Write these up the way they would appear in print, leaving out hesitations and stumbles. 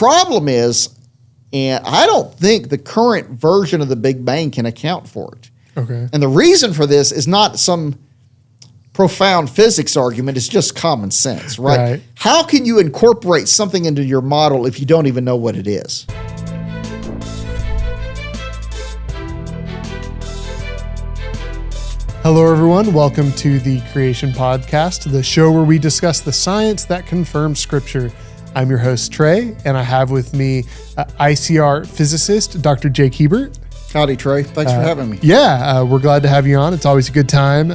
problem is, and I don't think the current version of the Big Bang can account for it. Okay. And the reason for this is not some profound physics argument, it's just common sense, right? How can you incorporate something into your model if you don't even know what it is? Hello, everyone. Welcome to the Creation Podcast, the show where we discuss the science that confirms Scripture. I'm your host, Trey, and I have with me ICR physicist, Dr. Jake Hebert. Howdy, Trey. Thanks for having me. Yeah, we're glad to have you on. It's always a good time.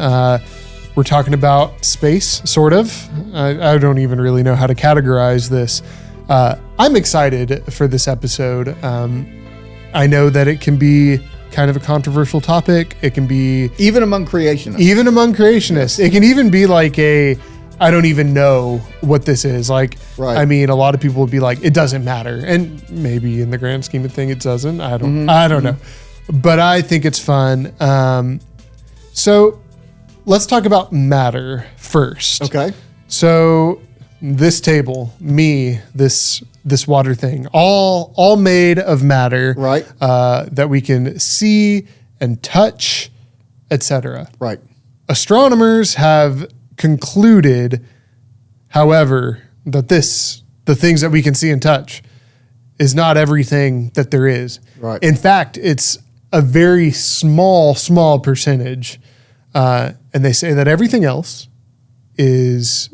We're talking about space, sort of. I don't even really know how to categorize this. I'm excited for this episode. I know that it can be kind of a controversial topic. It can be... Even among creationists. Yes. It can even be like I don't even know what this is. Like, right. I mean, a lot of people would be like, it doesn't matter. And maybe in the grand scheme of things, it doesn't. I don't know. But I think it's fun. So let's talk about matter first. Okay. So this table, me, this water thing, all made of matter, right? That we can see and touch, etc. Right. Astronomers have concluded, however, that the things that we can see and touch is not everything that there is. Right. In fact, it's a very small percentage. And they say that everything else is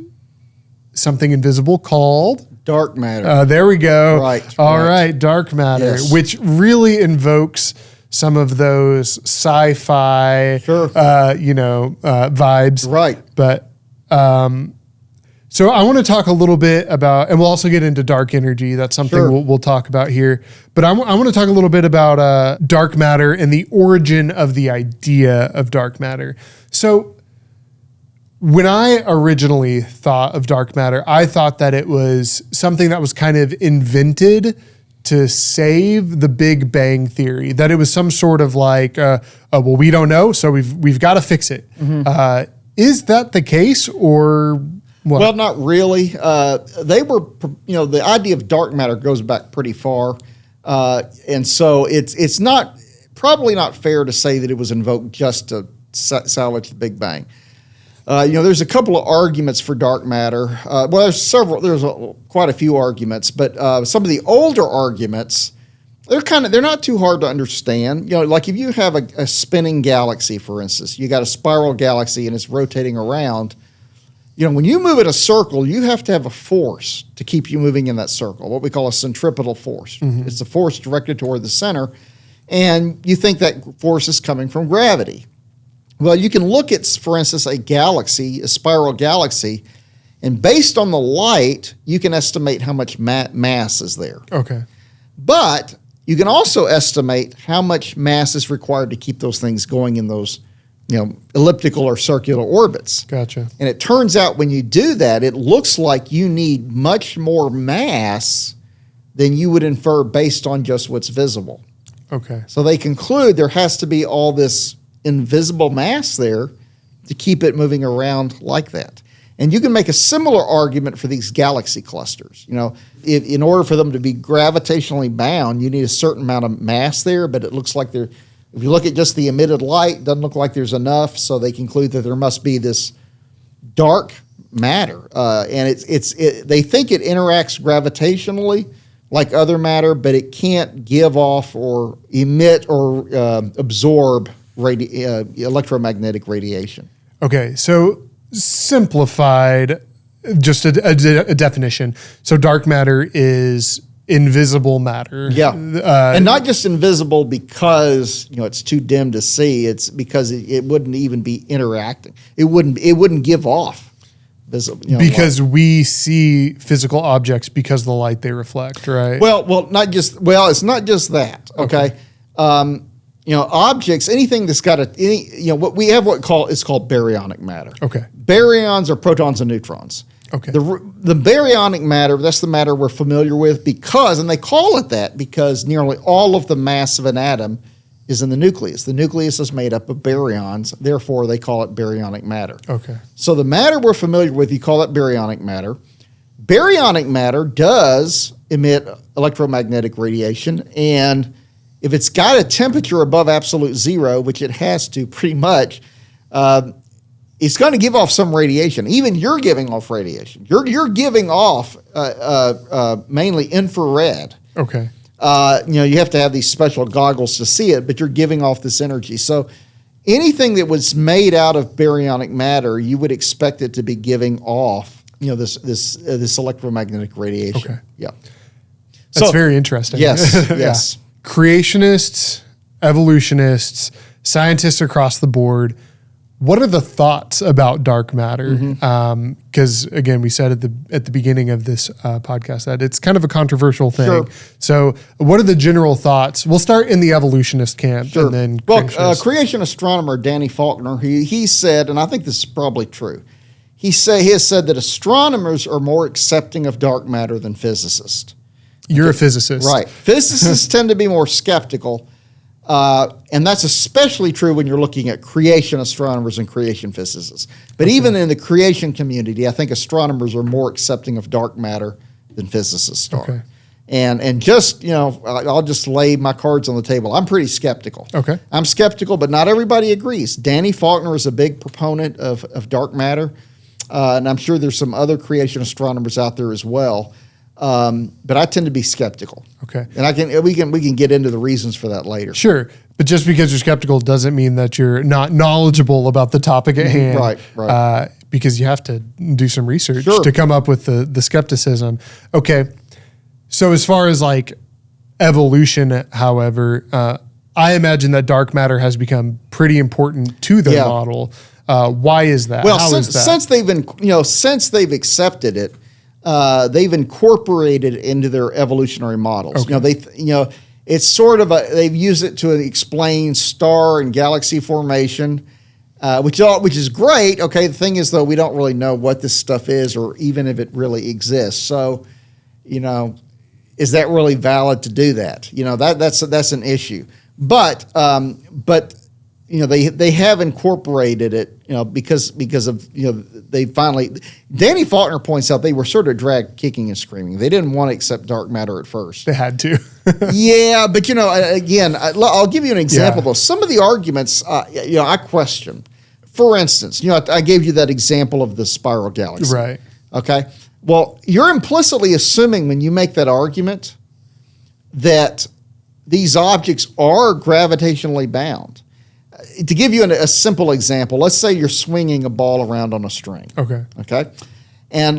something invisible called dark matter. There we go. Right. All right. Dark matter, yes. Which really invokes some of those sci-fi, vibes. Right. But so I want to talk a little bit about, and we'll also get into dark energy. That's something we'll talk about here. But I want to talk a little bit about dark matter and the origin of the idea of dark matter. So when I originally thought of dark matter, I thought that it was something that was kind of invented to save the Big Bang Theory, that it was some sort of like, well, we don't know, so we've got to fix it. Mm-hmm. Is that the case, or what? Well, not really. They were, the idea of dark matter goes back pretty far, and so it's not probably not fair to say that it was invoked just to salvage the Big Bang. There's a couple of arguments for dark matter. There's quite a few arguments, but some of the older arguments, they're not too hard to understand. Like if you have a spinning galaxy, for instance, you got a spiral galaxy and it's rotating around. When you move in a circle, you have to have a force to keep you moving in that circle, what we call a centripetal force. Mm-hmm. It's a force directed toward the center, and you think that force is coming from gravity. Well, you can look at, for instance, a spiral galaxy, and based on the light, you can estimate how much mass is there. Okay. But you can also estimate how much mass is required to keep those things going in those, elliptical or circular orbits. Gotcha. And it turns out when you do that, it looks like you need much more mass than you would infer based on just what's visible. Okay. So they conclude there has to be all this invisible mass there to keep it moving around like that. And you can make a similar argument for these galaxy clusters. In order for them to be gravitationally bound, you need a certain amount of mass there, but it looks like if you look at just the emitted light, it doesn't look like there's enough, so they conclude that there must be this dark matter. And they think it interacts gravitationally like other matter, but it can't give off or emit or absorb electromagnetic radiation. Okay, so simplified, just a definition. So dark matter is invisible matter. Yeah, and not just invisible because it's too dim to see. It's because it wouldn't even be interacting. It wouldn't give off visible. Because we see physical objects because of the light they reflect, right? It's not just that. Okay. Objects, anything that's got what we have it's called baryonic matter. Okay. Baryons are protons and neutrons. Okay. The baryonic matter, that's the matter we're familiar with and they call it that because nearly all of the mass of an atom is in the nucleus. The nucleus is made up of baryons, therefore they call it baryonic matter. Okay. So the matter we're familiar with, you call it baryonic matter. Baryonic matter does emit electromagnetic radiation, and if it's got a temperature above absolute zero, which it has to pretty much, it's going to give off some radiation. Even you're giving off radiation. You're giving off mainly infrared. Okay. You have to have these special goggles to see it, but you're giving off this energy. So anything that was made out of baryonic matter, you would expect it to be giving off, this electromagnetic radiation. Okay. Yeah. That's very interesting. Yes. Yes. Creationists, evolutionists, scientists across the board. What are the thoughts about dark matter? Because again, we said at the beginning of this podcast that it's kind of a controversial thing. Sure. So, what are the general thoughts? We'll start in the evolutionist camp, and then creation astronomer Danny Faulkner, he said, and I think this is probably true. He has said that astronomers are more accepting of dark matter than physicists. You're a physicist, right? Physicists tend to be more skeptical. And that's especially true when you're looking at creation astronomers and creation physicists. But even in the creation community, I think astronomers are more accepting of dark matter than physicists are. Okay. And just, I'll just lay my cards on the table. I'm pretty skeptical. Okay. I'm skeptical, but not everybody agrees. Danny Faulkner is a big proponent of dark matter. And I'm sure there's some other creation astronomers out there as well. But I tend to be skeptical. Okay. And we can get into the reasons for that later. Sure. But just because you're skeptical doesn't mean that you're not knowledgeable about the topic at hand. Right. Because you have to do some research Sure. to come up with the skepticism. Okay. So as far as like evolution, however, I imagine that dark matter has become pretty important to the model. Why is that? Well, How is that? since they've accepted it, they've incorporated it into their evolutionary models. Okay. It's sort of they've used it to explain star and galaxy formation, which is great. Okay, the thing is though, we don't really know what this stuff is, or even if it really exists. So, is that really valid to do that? That's an issue. But they have incorporated it, because of they finally. Danny Faulkner points out they were sort of dragged kicking and screaming. They didn't want to accept dark matter at first. They had to. Yeah, but again, I'll give you an example though. Some of the arguments, I question. For instance, I gave you that example of the spiral galaxy. Right. Okay. Well, you're implicitly assuming when you make that argument that these objects are gravitationally bound. To give you a simple example, let's say you're swinging a ball around on a string. Okay. Okay. And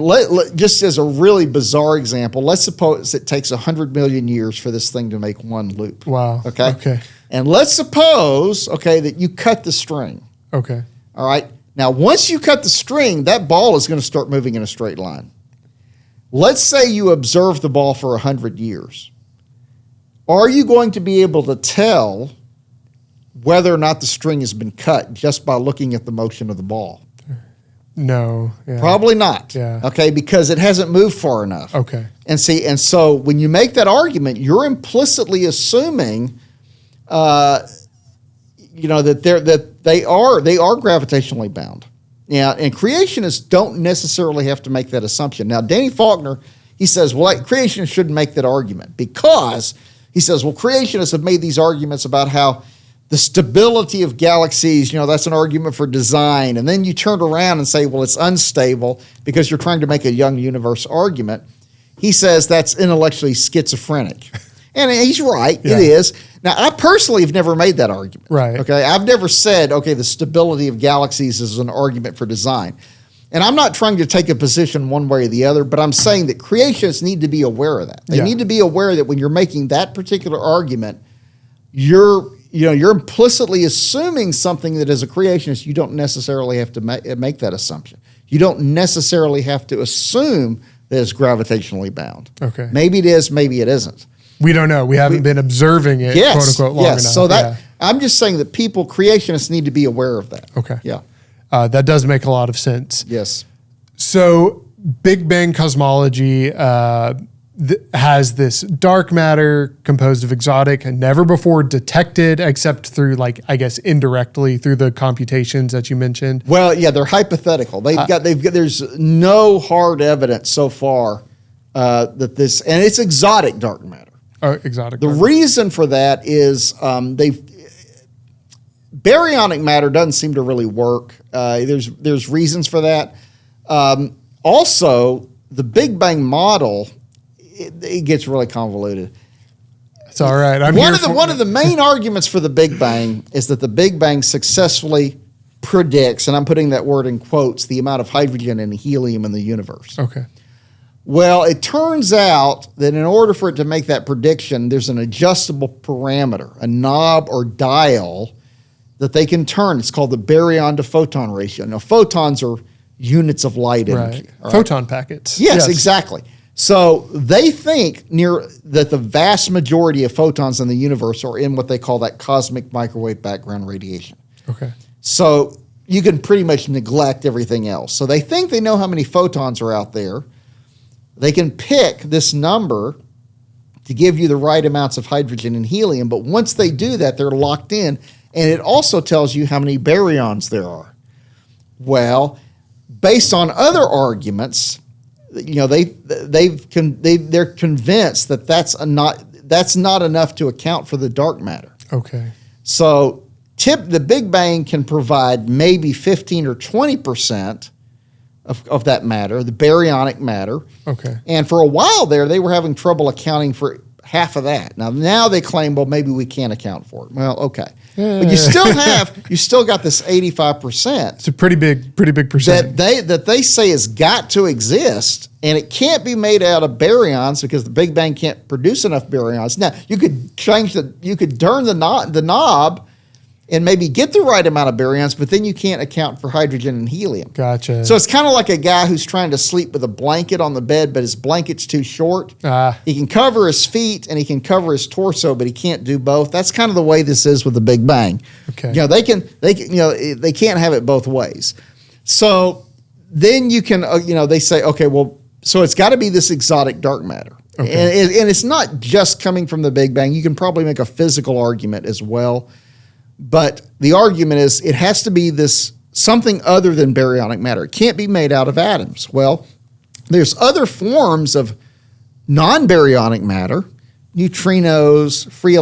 just as a really bizarre example, let's suppose it takes 100 million years for this thing to make one loop. Wow. Okay. And let's suppose, that you cut the string. Okay. All right. Now, once you cut the string, that ball is going to start moving in a straight line. Let's say you observe the ball for 100 years. Are you going to be able to tell whether or not the string has been cut just by looking at the motion of the ball? No. Yeah. Probably not. Yeah. Okay, because it hasn't moved far enough. Okay. And so when you make that argument, you're implicitly assuming, that they are gravitationally bound. Now, and creationists don't necessarily have to make that assumption. Now, Danny Faulkner, he says, creationists shouldn't make that argument because he says, creationists have made these arguments about how the stability of galaxies, that's an argument for design. And then you turn around and say, it's unstable because you're trying to make a young universe argument. He says that's intellectually schizophrenic. And he's right, It is. Now, I personally have never made that argument. Right. Okay, I've never said, the stability of galaxies is an argument for design. And I'm not trying to take a position one way or the other, but I'm saying that creationists need to be aware of that. They need to be aware that when you're making that particular argument, you're implicitly assuming something that as a creationist, you don't necessarily have to make that assumption. You don't necessarily have to assume that it's gravitationally bound. Okay. Maybe it is, maybe it isn't. We don't know. We haven't been observing it, quote unquote, long enough. So I'm just saying that creationists need to be aware of that. Okay. Yeah. That does make a lot of sense. Yes. So Big Bang cosmology, has this dark matter composed of exotic and never before detected except through, like, I guess indirectly through the computations that you mentioned. Well, yeah, they're hypothetical. There's no hard evidence so far that this, and it's exotic dark matter. Oh, exotic. The reason for that is baryonic matter doesn't seem to really work. There's reasons for that. Also, the Big Bang model, it gets really convoluted. It's all right. One of the main arguments for the Big Bang is that the Big Bang successfully predicts, and I'm putting that word in quotes, the amount of hydrogen and helium in the universe. Okay. Well, it turns out that in order for it to make that prediction, there's an adjustable parameter, a knob or dial that they can turn. It's called the baryon to photon ratio. Now, photons are units of light energy. Right. Photon packets. Yes, exactly. So they think that the vast majority of photons in the universe are in what they call that cosmic microwave background radiation. Okay. So you can pretty much neglect everything else. So they think they know how many photons are out there. They can pick this number to give you the right amounts of hydrogen and helium, but once they do that, they're locked in, and it also tells you how many baryons there are. Well, based on other arguments, they're convinced that that's not enough to account for the dark matter. Okay. So the Big Bang can provide maybe 15 or 20% of that matter, the baryonic matter. Okay. And for a while there, they were having trouble accounting for half of that. Now they claim, well, maybe we can't account for it. Well, okay. But you still got this 85%. It's a pretty big percent. That they say has got to exist, and it can't be made out of baryons because the Big Bang can't produce enough baryons. Now, you could turn the knob and maybe get the right amount of baryons, but then you can't account for hydrogen and helium. Gotcha. So it's kind of like a guy who's trying to sleep with a blanket on the bed, but his blanket's too short. He can cover his feet and he can cover his torso, but he can't do both. That's kind of the way this is with the Big Bang. Okay. They can't have it both ways. So then you can, they say, okay, well, so it's got to be this exotic dark matter. Okay. And it's not just coming from the Big Bang. You can probably make a physical argument as well. But the argument is it has to be this something other than baryonic matter. It can't be made out of atoms. Well, there's other forms of non-baryonic matter, neutrinos, free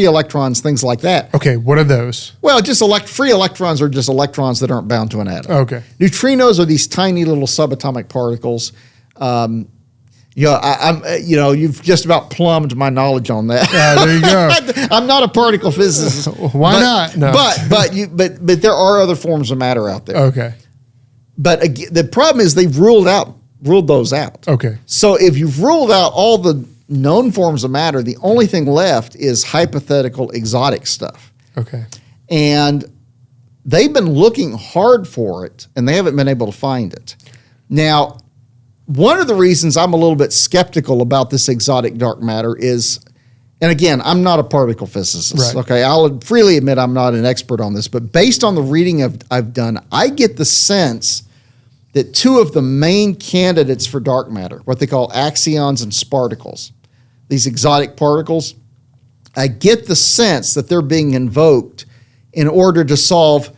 electrons, things like that. Okay, what are those? Well, just free electrons are just electrons that aren't bound to an atom. Okay. Neutrinos are these tiny little subatomic particles. You've just about plumbed my knowledge on that. There you go. I'm not a particle physicist. Why not? No. But there are other forms of matter out there. Okay. But the problem is they've ruled those out. Okay. So if you've ruled out all the known forms of matter, the only thing left is hypothetical exotic stuff. Okay. And they've been looking hard for it, and they haven't been able to find it. Now, one of the reasons I'm a little bit skeptical about this exotic dark matter is, and again, I'm not a particle physicist. Right. Okay, I'll freely admit I'm not an expert on this, but based on the reading I've done, I get the sense that two of the main candidates for dark matter, what they call axions and sparticles, these exotic particles, I get the sense that they're being invoked in order to solve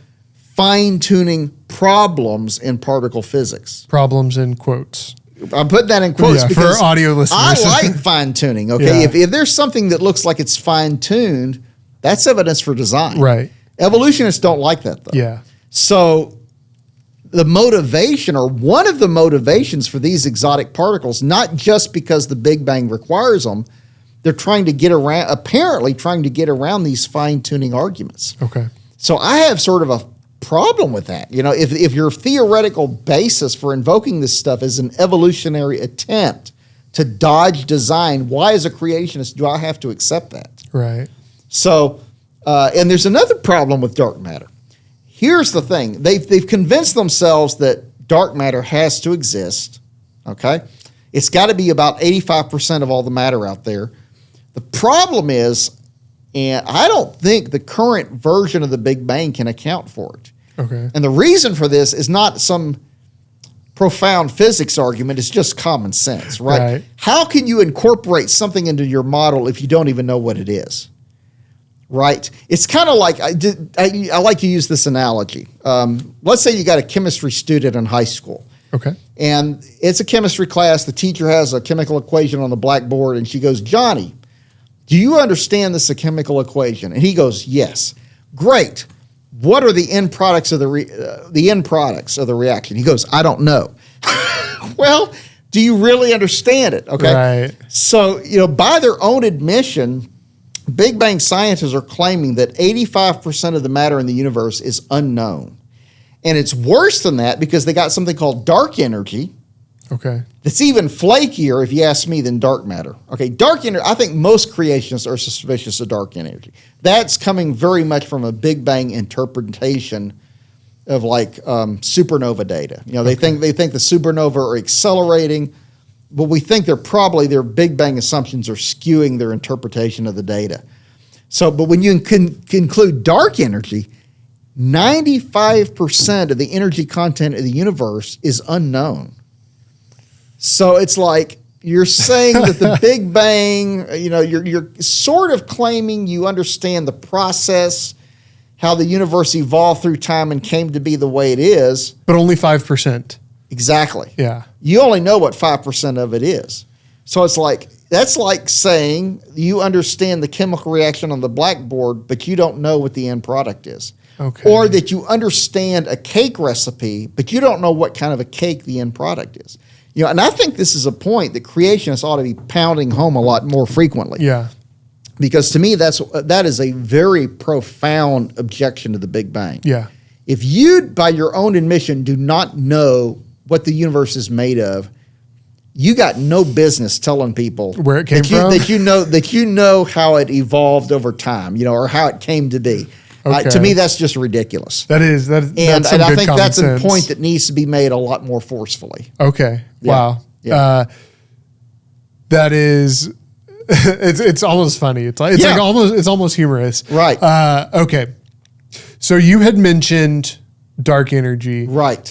fine-tuning problems in particle physics. Problems in quotes. I'm putting that in quotes because for audio listeners. I like fine-tuning, okay? Yeah. If there's something that looks like it's fine-tuned, that's evidence for design. Right. Evolutionists don't like that, though. Yeah. So the motivation, or one of the motivations for these exotic particles, not just because the Big Bang requires them, they're apparently trying to get around these fine-tuning arguments. Okay. So I have sort of a problem with that. If your theoretical basis for invoking this stuff is an evolutionary attempt to dodge design, why as a creationist do I have to accept that? Right. So, and there's another problem with dark matter. Here's the thing. They've convinced themselves that dark matter has to exist, okay? It's got to be about 85% of all the matter out there. The problem is, and I don't think the current version of the Big Bang can account for it. Okay. And the reason for this is not some profound physics argument. It's just common sense, right? Right. How can you incorporate something into your model if you don't even know what it is? Right? It's kind of like, I like to use this analogy. Let's say you got a chemistry student in high school. Okay. And it's a chemistry class. The teacher has a chemical equation on the blackboard, and she goes, Johnny, do you understand this chemical equation? And he goes, yes. Great. What are the end products of the reaction? He goes, I don't know. Well, do you really understand it? Okay. Right. So, by their own admission, Big Bang scientists are claiming that 85% of the matter in the universe is unknown. And it's worse than that because they got something called dark energy. Okay. It's even flakier, if you ask me, than dark matter. Okay, dark energy, I think most creationists are suspicious of dark energy. That's coming very much from a Big Bang interpretation of supernova data. They think the supernova are accelerating, but we think their Big Bang assumptions are skewing their interpretation of the data. So, but when you include dark energy, 95% of the energy content of the universe is unknown. So it's like you're saying that the Big Bang, you're sort of claiming you understand the process, how the universe evolved through time and came to be the way it is. But only 5%. Exactly. Yeah. You only know what 5% of it is. So that's like saying you understand the chemical reaction on the blackboard, but you don't know what the end product is. Okay. Or that you understand a cake recipe, but you don't know what kind of a cake the end product is. And I think this is a point that creationists ought to be pounding home a lot more frequently. Yeah. Because to me, that is a very profound objection to the Big Bang. Yeah. If you, by your own admission, do not know what the universe is made of, you got no business telling people where it came from. That you know how it evolved over time, or how it came to be. Okay. To me, that's just ridiculous. And I think that's a point that needs to be made a lot more forcefully. Okay. Yeah. Wow. Yeah. That is, it's almost funny. It's almost humorous. Right. Okay. So you had mentioned dark energy. Right.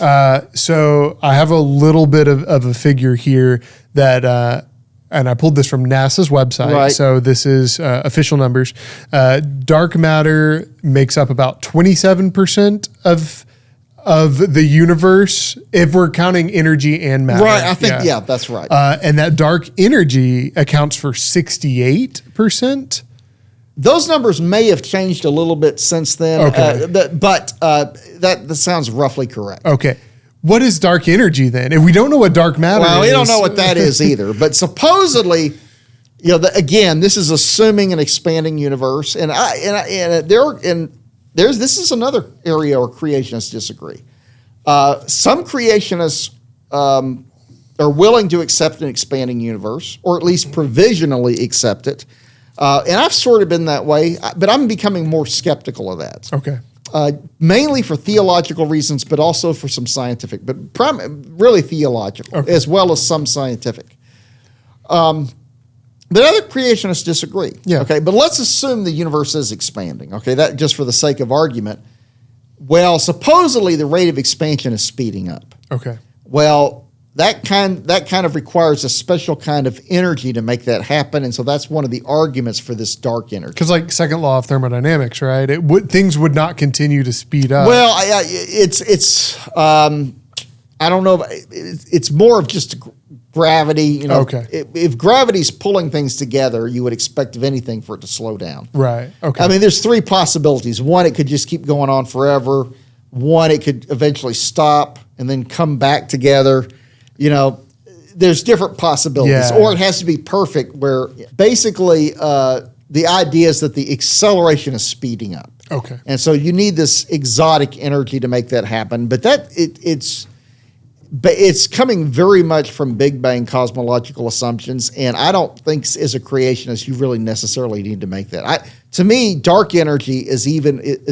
So I have a little bit of a figure here that, and I pulled this from NASA's website. Right. So this is official numbers. Dark matter makes up about 27% of the universe if we're counting energy and matter. Right. I think, that's right. And that dark energy accounts for 68%. Those numbers may have changed a little bit since then, Okay. but that sounds roughly correct. Okay. What is dark energy then? If we don't know what dark matter is. Well, we don't know what that is either. But supposedly, again, this is assuming an expanding universe, this is another area where creationists disagree. Some creationists are willing to accept an expanding universe, or at least provisionally accept it. And I've sort of been that way, but I'm becoming more skeptical of that. Okay. Mainly for theological reasons, but also for some scientific, but really theological, Okay. as well as some scientific. But other creationists disagree. Yeah. Okay, but let's assume the universe is expanding. Okay, that just for the sake of argument. Well, supposedly the rate of expansion is speeding up. Okay. Well, that kind of requires a special kind of energy to make that happen, and so that's one of the arguments for this dark energy. Because like second law of thermodynamics, right? Things would not continue to speed up. Well, I don't know. It's more of just gravity. Okay. If gravity's pulling things together, you would expect, if anything, for it to slow down. Right. Okay. I mean, there's three possibilities. One, it could just keep going on forever. One, it could eventually stop and then come back together. There's different possibilities. Yeah. Or it has to be perfect, where basically the idea is that the acceleration is speeding up. Okay. And so you need this exotic energy to make that happen. But it's coming very much from Big Bang cosmological assumptions, and I don't think as a creationist you really necessarily need to make that. To me, dark energy is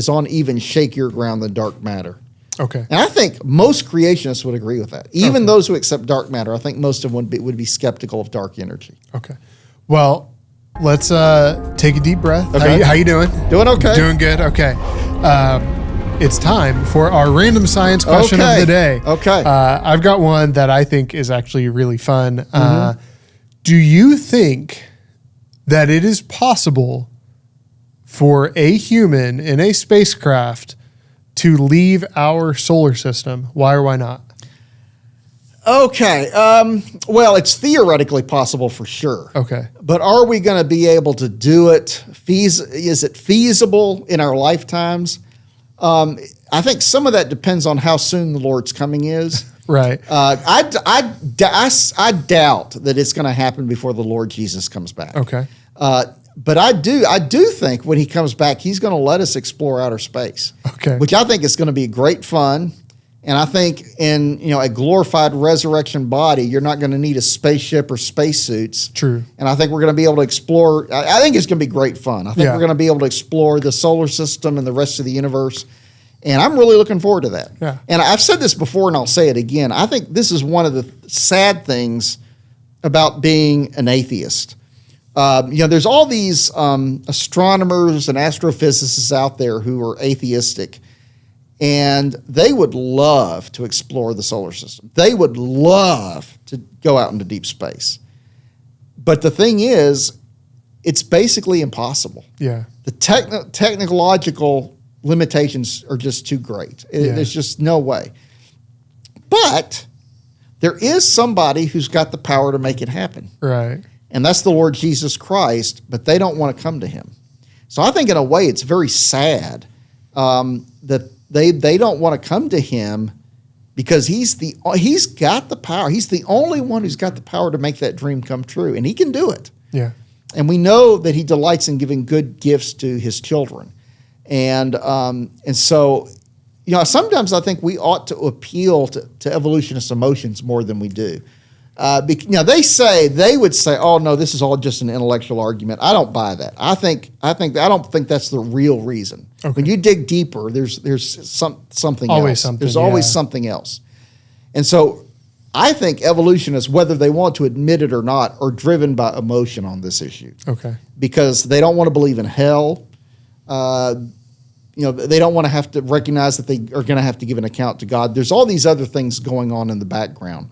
on even shakier ground than dark matter. Okay. And I think most creationists would agree with that. Even those who accept dark matter, I think most of them would be skeptical of dark energy. Okay. Well, let's take a deep breath. Okay. How you doing? Doing okay. Doing good. Okay. it's time for our random science question of the day. Okay. I've got one that I think is actually really fun. Do you think that it is possible for a human in a spacecraft to leave our solar system? Why or why not? Okay. Well, it's theoretically possible for sure. Okay. But are we going to be able to do it? Is it feasible in our lifetimes? I think some of that depends on how soon the Lord's coming is. Right. I doubt that it's going to happen before the Lord Jesus comes back. Okay. But I do think when he comes back, he's going to let us explore outer space. Okay. Which I think is going to be great fun. And I think in a glorified resurrection body, you're not going to need a spaceship or spacesuits. True. And I think we're going to be able to explore. I think it's going to be great fun. I think we're going to be able to explore the solar system and the rest of the universe. And I'm really looking forward to that. Yeah. And I've said this before, and I'll say it again. I think this is one of the sad things about being an atheist. There's all these astronomers and astrophysicists out there who are atheistic. And they would love to explore the solar system. They would love to go out into deep space. But the thing is, it's basically impossible. Yeah. The technological limitations are just too great. There's just no way. But there is somebody who's got the power to make it happen. Right. And that's the Lord Jesus Christ, but they don't want to come to him. So I think in a way it's very sad that they don't want to come to him because he's got the power. He's the only one who's got the power to make that dream come true, and he can do it. Yeah. And we know that he delights in giving good gifts to his children. And so, sometimes I think we ought to appeal to evolutionist emotions more than we do. They would say, "Oh no, this is all just an intellectual argument." I don't buy that. I don't think that's the real reason. Okay. When you dig deeper, there's something always else. something. There's always something else. And so, I think evolutionists, whether they want to admit it or not, are driven by emotion on this issue. Okay. Because they don't want to believe in hell. They don't want to have to recognize that they are going to have to give an account to God. There's all these other things going on in the background.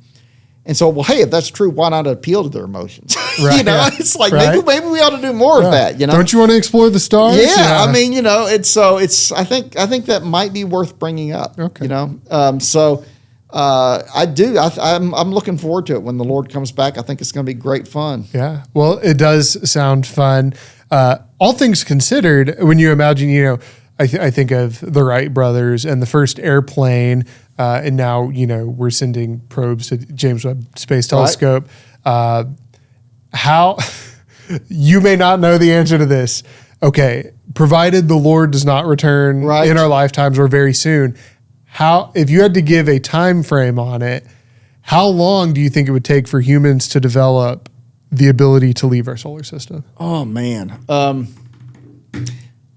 And so, well, hey, if that's true, why not appeal to their emotions? Right. It's like maybe we ought to do more of that. Don't you want to explore the stars? Yeah. I mean, I think that might be worth bringing up. Okay. I do. I'm looking forward to it when the Lord comes back. I think it's going to be great fun. Yeah. Well, it does sound fun. All things considered, when you imagine, I think of the Wright brothers and the first airplane, and now, we're sending probes to James Webb Space Telescope. Right. How you may not know the answer to this. Okay. Provided the Lord does not return in our lifetimes or very soon, if you had to give a time frame on it, how long do you think it would take for humans to develop the ability to leave our solar system? Oh man.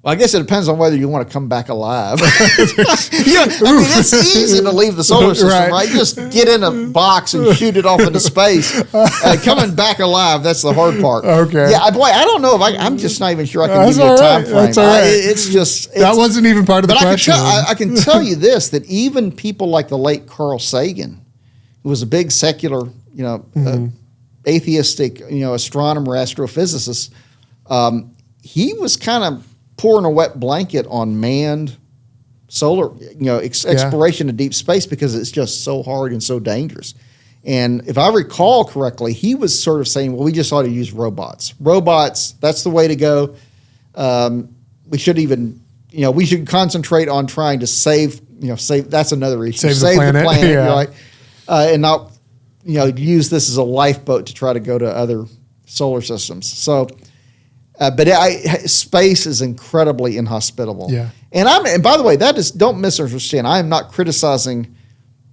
Well, I guess it depends on whether you want to come back alive. It's easy to leave the solar system, right? Just get in a box and shoot it off into space. Coming back alive, that's the hard part. Okay. Yeah, boy, I don't know if I'm just not even sure I can give you a time frame. That's all right. That wasn't even part of the question. I can tell you this, that even people like the late Carl Sagan, who was a big secular, atheistic, astronomer, astrophysicist, he was kind of pouring a wet blanket on manned solar, exploration of deep space because it's just so hard and so dangerous. And if I recall correctly, he was sort of saying, well, we just ought to use robots. Robots, that's the way to go. We should even, we should concentrate on trying to save, that's another issue. Save the planet, right? And not, use this as a lifeboat to try to go to other solar systems. So, but space is incredibly inhospitable. Yeah. And by the way, don't misunderstand. I am not criticizing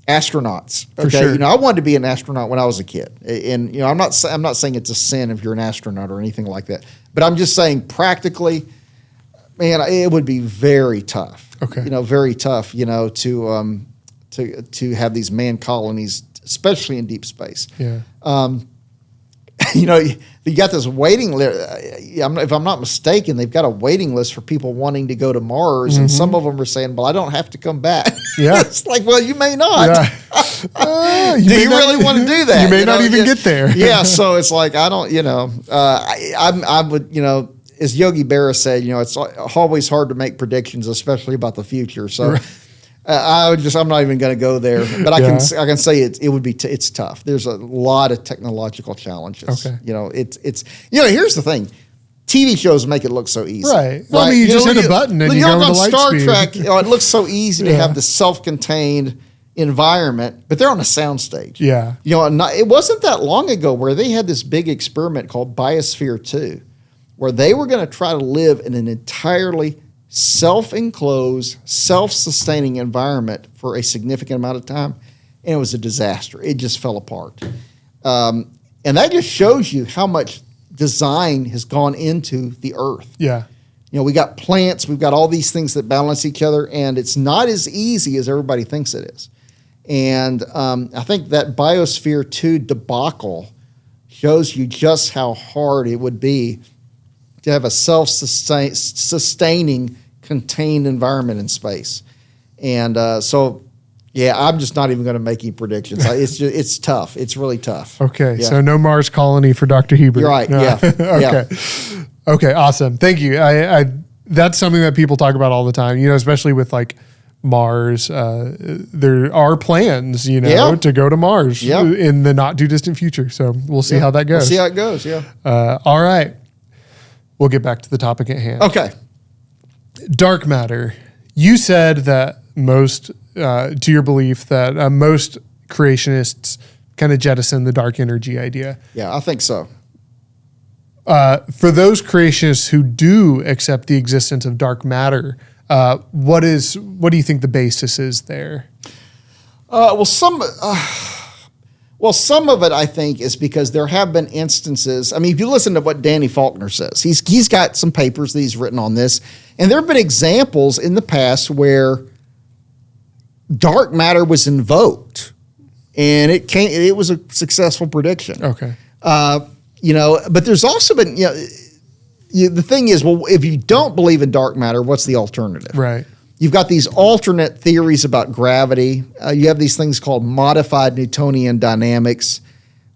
astronauts. Okay. For sure. I wanted to be an astronaut when I was a kid. And, I'm not saying it's a sin if you're an astronaut or anything like that. But I'm just saying practically, man, it would be very tough. Okay. Very tough, to have these manned colonies, especially in deep space. Yeah. You got this waiting list. If I'm not mistaken, they've got a waiting list for people wanting to go to Mars, and some of them are saying, "Well, I don't have to come back." Yeah, it's like, well, you may not. Yeah. Do you really want to do that? You may not even get there. Yeah, so it's like I don't. I would. As Yogi Berra said, it's always hard to make predictions, especially about the future. So. Right. I'm not even going to go there, but I can say it would be it's tough. There's a lot of technological challenges. Okay. It's here's the thing. TV shows make it look so easy. Right. Well, I mean, you just hit a button and you go to the light Star speed. Trek, it looks so easy to have this self-contained environment, but they're on a soundstage. Yeah. It wasn't that long ago where they had this big experiment called Biosphere 2, where they were going to try to live in an entirely self-enclosed, self-sustaining environment for a significant amount of time, and it was a disaster. It just fell apart. And that just shows you how much design has gone into the earth. Yeah. We got plants, we've got all these things that balance each other, and it's not as easy as everybody thinks it is. And I think that Biosphere 2 debacle shows you just how hard it would be to have a self-sustaining, contained environment in space. And I'm just not even going to make any predictions. It's tough. It's really tough. Okay, yeah. So no Mars colony for Dr. Hebert. You're right, yeah. Okay. Yeah. Okay, awesome. Thank you. I that's something that people talk about all the time, especially with like Mars. There are plans, to go to Mars in the not too distant future. So we'll see how that goes. We'll see how it goes, yeah. All right. We'll get back to the topic at hand. Okay. Dark matter. You said that most, to your belief, that most creationists kind of jettison the dark energy idea. Yeah, I think so. For those creationists who do accept the existence of dark matter, what do you think the basis is there? Some of it, I think, is because there have been instances. I mean, if you listen to what Danny Faulkner says, he's got some papers that he's written on this, and there have been examples in the past where dark matter was invoked, and it was a successful prediction. Okay. But there's also been, the thing is, well, if you don't believe in dark matter, what's the alternative? Right. You've got these alternate theories about gravity. You have these things called modified Newtonian dynamics,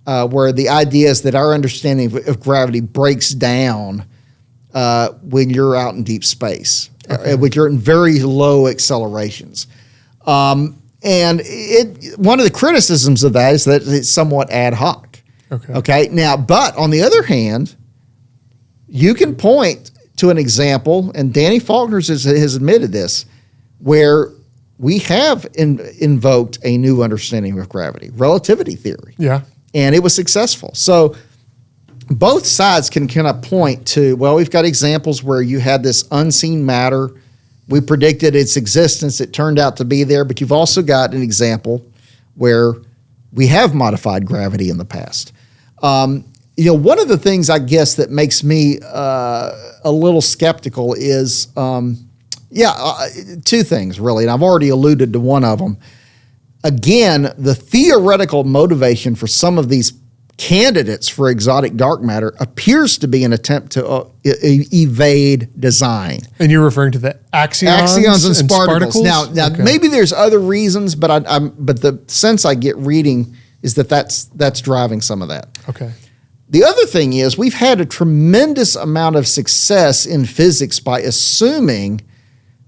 where the idea is that our understanding of gravity breaks down when you're out in deep space, when you're in very low accelerations. And one of the criticisms of that is that it's somewhat ad hoc. Okay. Now, but on the other hand, you can point to an example, and Danny Faulkner has admitted this, where we have invoked a new understanding of gravity, relativity theory. Yeah. And it was successful. So both sides can kind of point to, well, we've got examples where you had this unseen matter. We predicted its existence. It turned out to be there. But you've also got an example where we have modified gravity in the past. One of the things, I guess, that makes me a little skeptical is, two things, really. And I've already alluded to one of them. Again, the theoretical motivation for some of these candidates for exotic dark matter appears to be an attempt to evade design. And you're referring to the axions and sparticles. Now, okay. Maybe there's other reasons, but but the sense I get reading is that's driving some of that. Okay. The other thing is we've had a tremendous amount of success in physics by assuming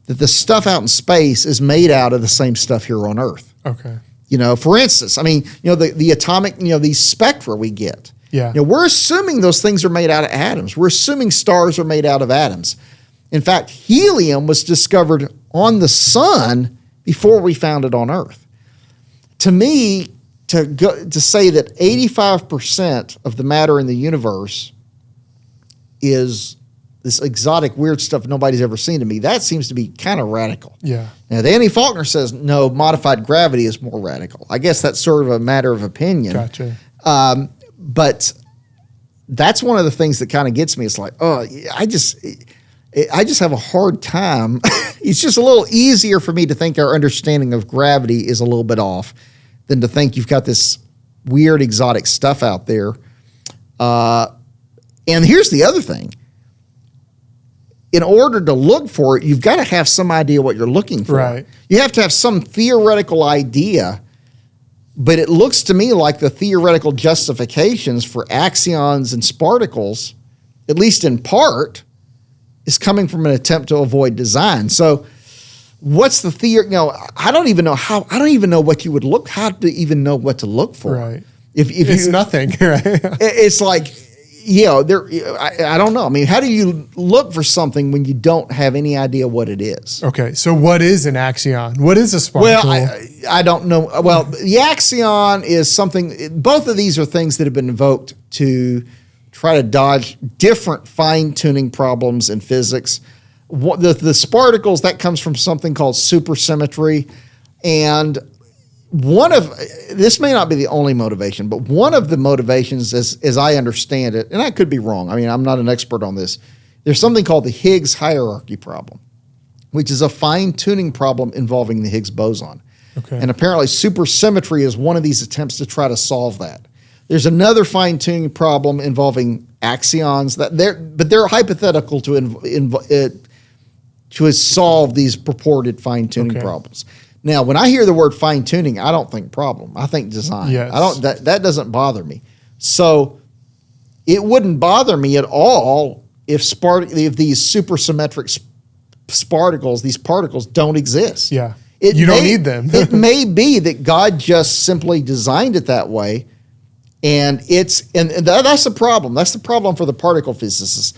that the stuff out in space is made out of the same stuff here on Earth. Okay. For instance, the atomic, these spectra we get. Yeah. We're assuming those things are made out of atoms. We're assuming stars are made out of atoms. In fact, helium was discovered on the sun before we found it on Earth. To me, to say that 85% of the matter in the universe is this exotic, weird stuff nobody's ever seen, to me, that seems to be kind of radical. Yeah. Now, Danny Faulkner says, no, modified gravity is more radical. I guess that's sort of a matter of opinion. Gotcha. But that's one of the things that kind of gets me. It's like, I just have a hard time. It's just a little easier for me to think our understanding of gravity is a little bit off than to think you've got this weird exotic stuff out there. And here's the other thing. In order to look for it, you've got to have some idea what you're looking for. Right. You have to have some theoretical idea, but it looks to me like the theoretical justifications for axions and sparticles, at least in part, is coming from an attempt to avoid design. So what's the theory? I don't even know what you would look, how to even know what to look for. Right. If it's nothing, right? It's like, I don't know. I mean, how do you look for something when you don't have any idea what it is? Okay, so what is an axion? What is a sparticle? Well, I don't know. Well, the axion is something, both of these are things that have been invoked to try to dodge different fine-tuning problems in physics. The sparticles, that comes from something called supersymmetry. And this may not be the only motivation, but one of the motivations, as I understand it, and I could be wrong. I mean, I'm not an expert on this. There's something called the Higgs hierarchy problem, which is a fine-tuning problem involving the Higgs boson. Okay. And apparently supersymmetry is one of these attempts to try to solve that. There's another fine-tuning problem involving axions but they're hypothetical to solve these purported fine-tuning problems. Now, when I hear the word fine-tuning, I don't think problem. I think design. Yes. That doesn't bother me. So it wouldn't bother me at all if these supersymmetric sparticles, these particles, don't exist. Yeah. You don't need them. It may be that God just simply designed it that way, and that's the problem. That's the problem for the particle physicists.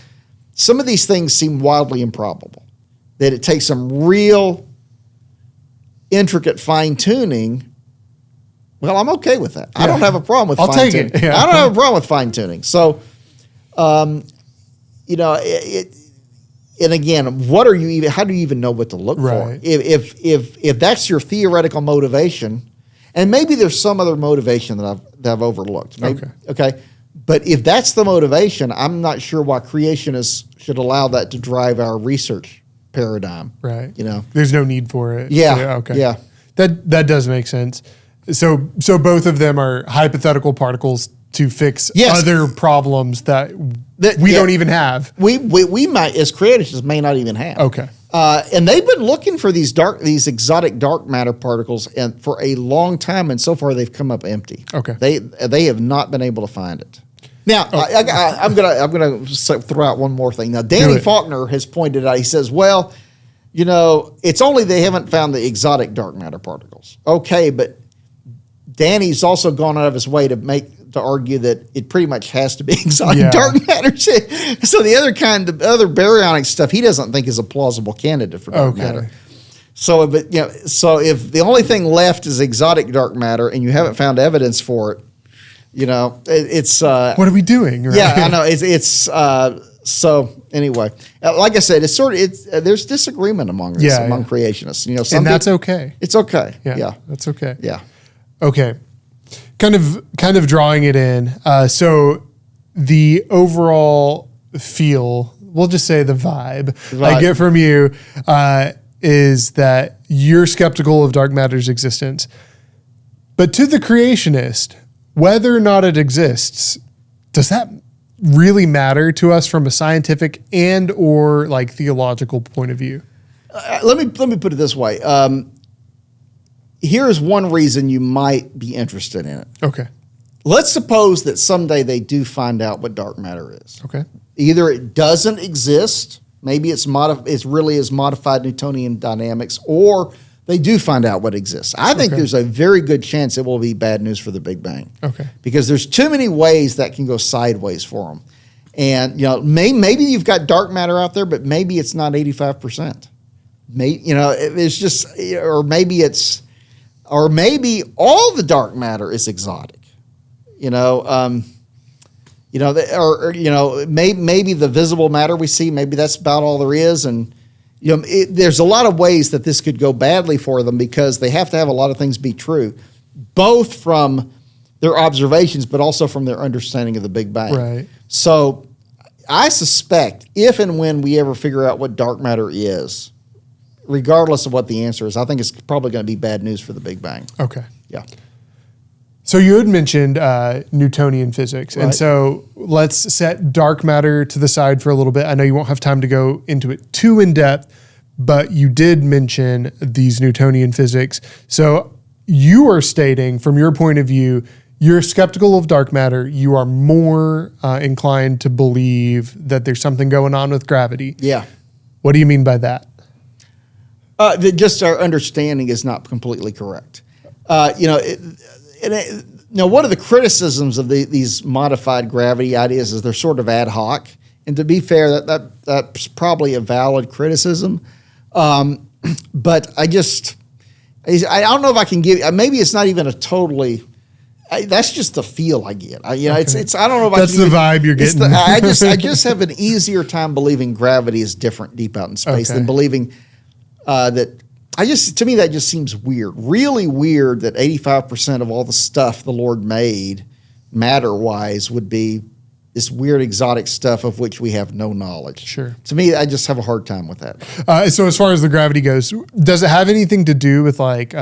Some of these things seem wildly improbable, that it takes some real intricate fine-tuning. Well, I'm okay with that. I don't have a problem with fine-tuning. Take it. Yeah. I don't have a problem with fine-tuning. So, and again, how do you even know what to look for? If that's your theoretical motivation, and maybe there's some other motivation that I've overlooked. Maybe, okay. But if that's the motivation, I'm not sure why creationists should allow that to drive our research paradigm. Right. There's no need for it. Yeah. Okay. Yeah. That does make sense. So both of them are hypothetical particles to fix other problems that we don't even have. We might, as creationists, may not even have. Okay. And they've been looking for these exotic dark matter particles and for a long time, and so far they've come up empty. Okay. They have not been able to find it. Now, I'm gonna throw out one more thing. Now, Danny Faulkner has pointed out. He says, "Well, it's only they haven't found the exotic dark matter particles." Okay, but Danny's also gone out of his way to argue that it pretty much has to be exotic dark matter. So the other baryonic stuff, he doesn't think is a plausible candidate for dark matter. So if the only thing left is exotic dark matter, and you haven't found evidence for it. It's what are we doing? Right? Yeah, I know. It's so anyway. Like I said, there's disagreement among creationists. And that's okay. It's okay. Yeah, that's okay. Yeah. Okay. Kind of drawing it in. So the overall feel, we'll just say the vibe I get from you is that you're skeptical of dark matter's existence, but to the creationist, whether or not it exists, does that really matter to us from a scientific and or like theological point of view? Let me put it this way. Here's one reason you might be interested in it. Okay. Let's suppose that someday they do find out what dark matter is. Okay. Either it doesn't exist, maybe it's really is modified Newtonian dynamics, or they do find out what exists. I think there's a very good chance it will be bad news for the Big Bang. Okay. Because there's too many ways that can go sideways for them. And, maybe you've got dark matter out there, but maybe it's not 85%. It's just, or maybe all the dark matter is exotic. Maybe the visible matter we see, maybe that's about all there is. And, there's a lot of ways that this could go badly for them because they have to have a lot of things be true, both from their observations, but also from their understanding of the Big Bang. Right. So I suspect if and when we ever figure out what dark matter is, regardless of what the answer is, I think it's probably going to be bad news for the Big Bang. Okay. Yeah. So you had mentioned Newtonian physics. Right. And so let's set dark matter to the side for a little bit. I know you won't have time to go into it too in depth, but you did mention these Newtonian physics. So you are stating, from your point of view, you're skeptical of dark matter. You are more inclined to believe that there's something going on with gravity. Yeah. What do you mean by that? Just our understanding is not completely correct. One of the criticisms of these modified gravity ideas is they're sort of ad hoc. And to be fair, that's probably a valid criticism. But I don't know if I can give. Maybe it's not even a totally. That's just the feel I get. It's. I don't know if that's the vibe you're getting. I just have an easier time believing gravity is different deep out in space than believing that. To me, that just seems weird. Really weird that 85% of all the stuff the Lord made, matter-wise, would be this weird exotic stuff of which we have no knowledge. Sure. To me, I just have a hard time with that. So as far as the gravity goes, does it have anything to do with like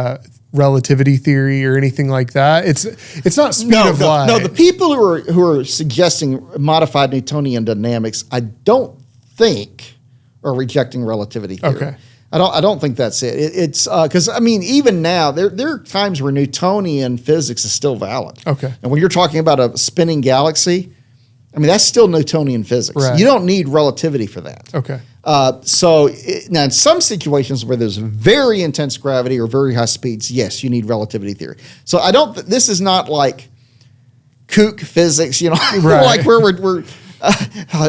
relativity theory or anything like that? It's not speed of light. No, the people who are suggesting modified Newtonian dynamics, I don't think are rejecting relativity theory. Okay. I don't think that's it. It's because even now there are times where Newtonian physics is still valid. Okay. And when you're talking about a spinning galaxy, that's still Newtonian physics. Right. You don't need relativity for that. Okay. Now in some situations where there's very intense gravity or very high speeds, yes, you need relativity theory. So this is not like kook physics, Right. like where we're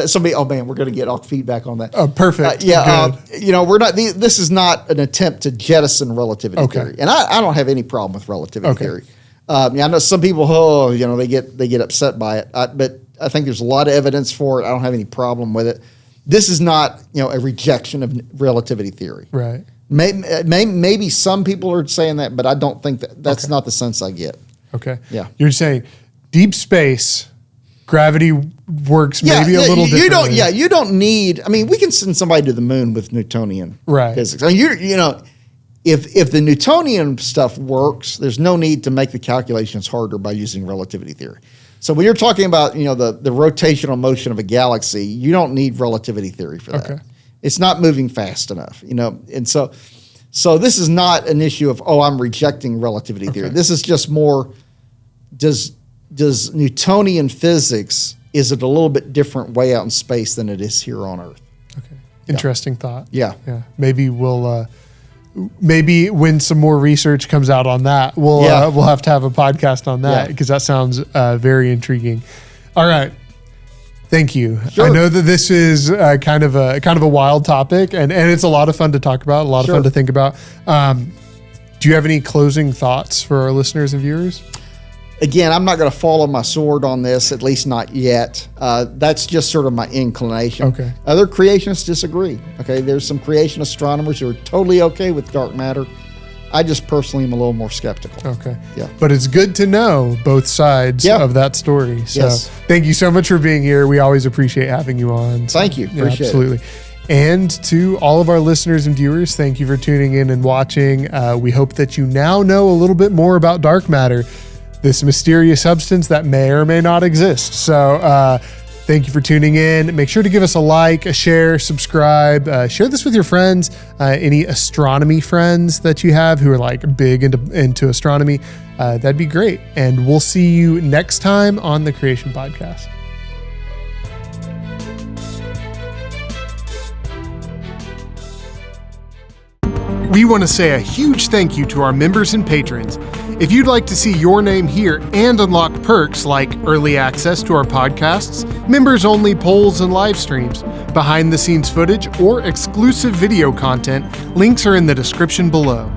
somebody, oh man, we're going to get all feedback on that. Oh, perfect. We're not. This is not an attempt to jettison relativity theory, and I don't have any problem with relativity theory. I know some people, they get upset by it, but I think there's a lot of evidence for it. I don't have any problem with it. This is not, a rejection of relativity theory. Right. Maybe some people are saying that, but I don't think that's not the sense I get. Okay. Yeah. You're saying deep space. Gravity works maybe a little differently. You don't need. We can send somebody to the moon with Newtonian physics. If the Newtonian stuff works, there's no need to make the calculations harder by using relativity theory. So when you're talking about the rotational motion of a galaxy, you don't need relativity theory for that. Okay. It's not moving fast enough. And so this is not an issue of I'm rejecting relativity theory. This is just more does Newtonian physics, is it a little bit different way out in space than it is here on Earth? Okay. Interesting thought. Yeah. Maybe we'll, maybe when some more research comes out on that, we'll have to have a podcast on that because that sounds very intriguing. All right. Thank you. Sure. I know that this is kind of a wild topic and it's a lot of fun to talk about, a lot of fun to think about. Do you have any closing thoughts for our listeners and viewers? Again, I'm not going to fall on my sword on this, at least not yet. That's just sort of my inclination. Okay. Other creationists disagree. Okay, there's some creation astronomers who are totally okay with dark matter. I just personally am a little more skeptical. Okay. Yeah. But it's good to know both sides of that story. So thank you so much for being here. We always appreciate having you on. So, thank you. Appreciate absolutely. it. And to all of our listeners and viewers, thank you for tuning in and watching. We hope that you now know a little bit more about dark matter, this mysterious substance that may or may not exist. So thank you for tuning in. Make sure to give us a like, a share, subscribe, share this with your friends, any astronomy friends that you have who are like big into astronomy. That'd be great. And we'll see you next time on the Creation Podcast. We want to say a huge thank you to our members and patrons. If you'd like to see your name here and unlock perks like early access to our podcasts, members-only polls and live streams, behind-the-scenes footage, or exclusive video content, links are in the description below.